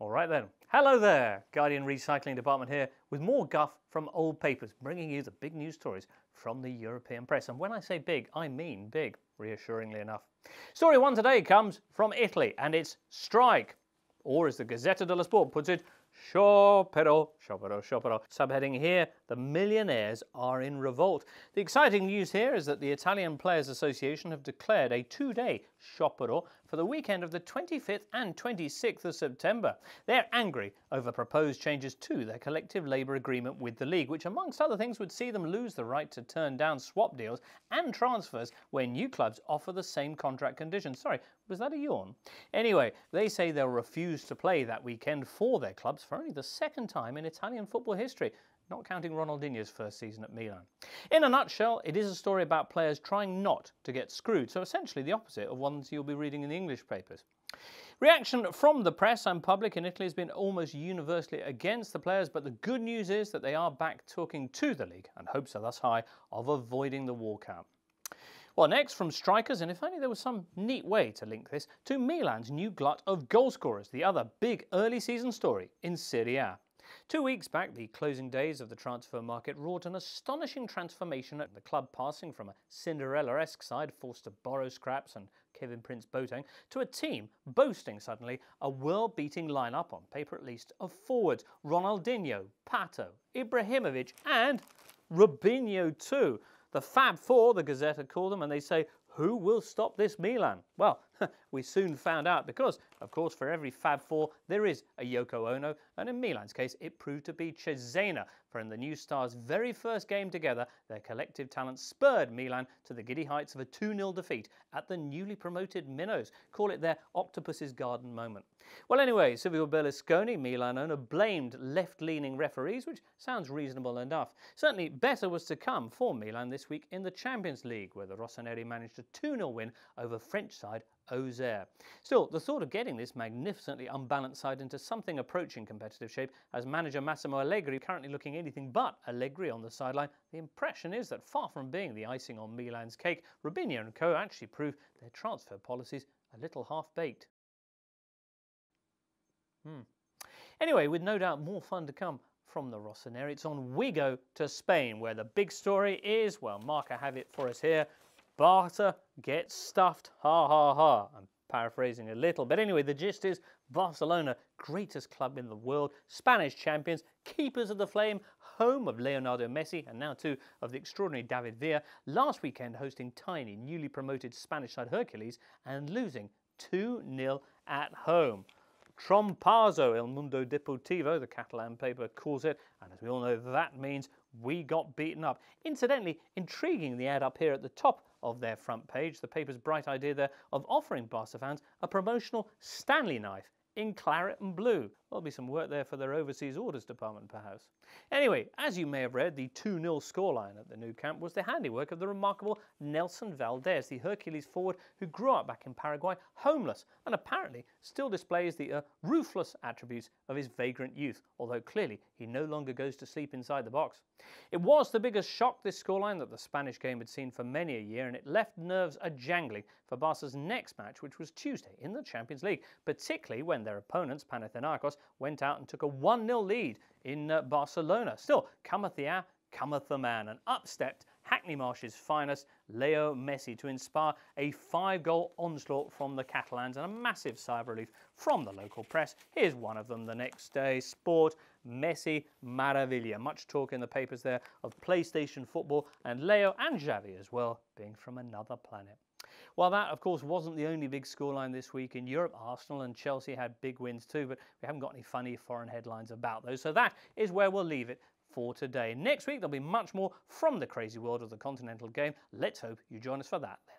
All right then. Hello there, Guardian Recycling Department here with more guff from old papers, bringing you the big news stories from the European press. And when I say big, I mean big, reassuringly enough. Story one today comes from Italy, and it's strike, or as the Gazzetta dello Sport puts it, sciopero, sciopero, sciopero. Subheading here, the millionaires are in revolt. The exciting news here is that the Italian Players Association have declared a two-day sciopero for the weekend of the 25th and 26th of September. They're angry over proposed changes to their collective labour agreement with the league, which amongst other things would see them lose the right to turn down swap deals and transfers when new clubs offer the same contract conditions. Sorry, was that a yawn? Anyway, they say they'll refuse to play that weekend for their clubs for only the second time in Italian football history, not counting Ronaldinho's first season at Milan. In a nutshell, it is a story about players trying not to get screwed, so essentially the opposite of ones you'll be reading in the English papers. Reaction from the press and public in Italy has been almost universally against the players, but the good news is that they are back talking to the league, and hopes are thus high of avoiding the walkout. Well, next from strikers, and if only there was some neat way to link this, to Milan's new glut of goal scorers, the other big early season story in Serie A. 2 weeks back, the closing days of the transfer market wrought an astonishing transformation at the club, passing from a Cinderella-esque side forced to borrow scraps and Kevin Prince Boateng to a team boasting suddenly a world-beating lineup, on paper at least, of forwards Ronaldinho, Pato, Ibrahimovic and Robinho too. The Fab Four, the Gazzetta call them, and they say, who will stop this Milan? Well, we soon found out because, of course, for every Fab Four there is a Yoko Ono, and in Milan's case it proved to be Cesena, for in the new stars' very first game together, their collective talent spurred Milan to the giddy heights of a 2-0 defeat at the newly promoted Minnows. Call it their Octopus's Garden moment. Well, anyway, Silvio Berlusconi, Milan owner, blamed left-leaning referees, which sounds reasonable enough. Certainly better was to come for Milan this week in the Champions League, where the Rossoneri managed a 2-0 win over French side Auxerre. Still, the thought of getting this magnificently unbalanced side into something approaching competitive shape has manager Massimo Allegri currently looking anything but Allegri on the sideline. The impression is that far from being the icing on Milan's cake, Robinho and co actually prove their transfer policies a little half-baked. Anyway, with no doubt more fun to come from the Rossoneri, it's on we go to Spain, where the big story is, well, Mark, I have it for us here, Barca gets stuffed, ha ha ha. I'm paraphrasing a little, but anyway, the gist is Barcelona, greatest club in the world, Spanish champions, keepers of the flame, home of Leonardo Messi, and now too of the extraordinary David Villa, last weekend hosting tiny, newly promoted Spanish side Hercules and losing 2-0 at home. Trompazo, El Mundo Deportivo, the Catalan paper calls it, and as we all know, that means we got beaten up. Incidentally, intriguing the ad up here at the top of their front page, the paper's bright idea there of offering Barca fans a promotional Stanley knife in claret and blue. There'll be some work there for their overseas orders department, perhaps. Anyway, as you may have read, the 2-0 scoreline at the Nou Camp was the handiwork of the remarkable Nelson Valdez, the Hercules forward who grew up back in Paraguay, homeless, and apparently still displays the ruthless attributes of his vagrant youth, although clearly he no longer goes to sleep inside the box. It was the biggest shock, this scoreline, that the Spanish game had seen for many a year, and it left nerves a-jangling for Barca's next match, which was Tuesday in the Champions League, particularly when their opponents, Panathinaikos, went out and took a 1-0 lead in Barcelona. Still, cometh the hour, cometh the man, and up stepped Hackney Marsh's finest, Leo Messi, to inspire a 5-goal onslaught from the Catalans and a massive sigh of relief from the local press. Here's one of them the next day. Sport, Messi, Maravilla. Much talk in the papers there of PlayStation football, and Leo and Xavi as well being from another planet. Well, that, of course, wasn't the only big scoreline this week in Europe. Arsenal and Chelsea had big wins too, but we haven't got any funny foreign headlines about those. So that is where we'll leave it for today. Next week, there'll be much more from the crazy world of the continental game. Let's hope you join us for that then.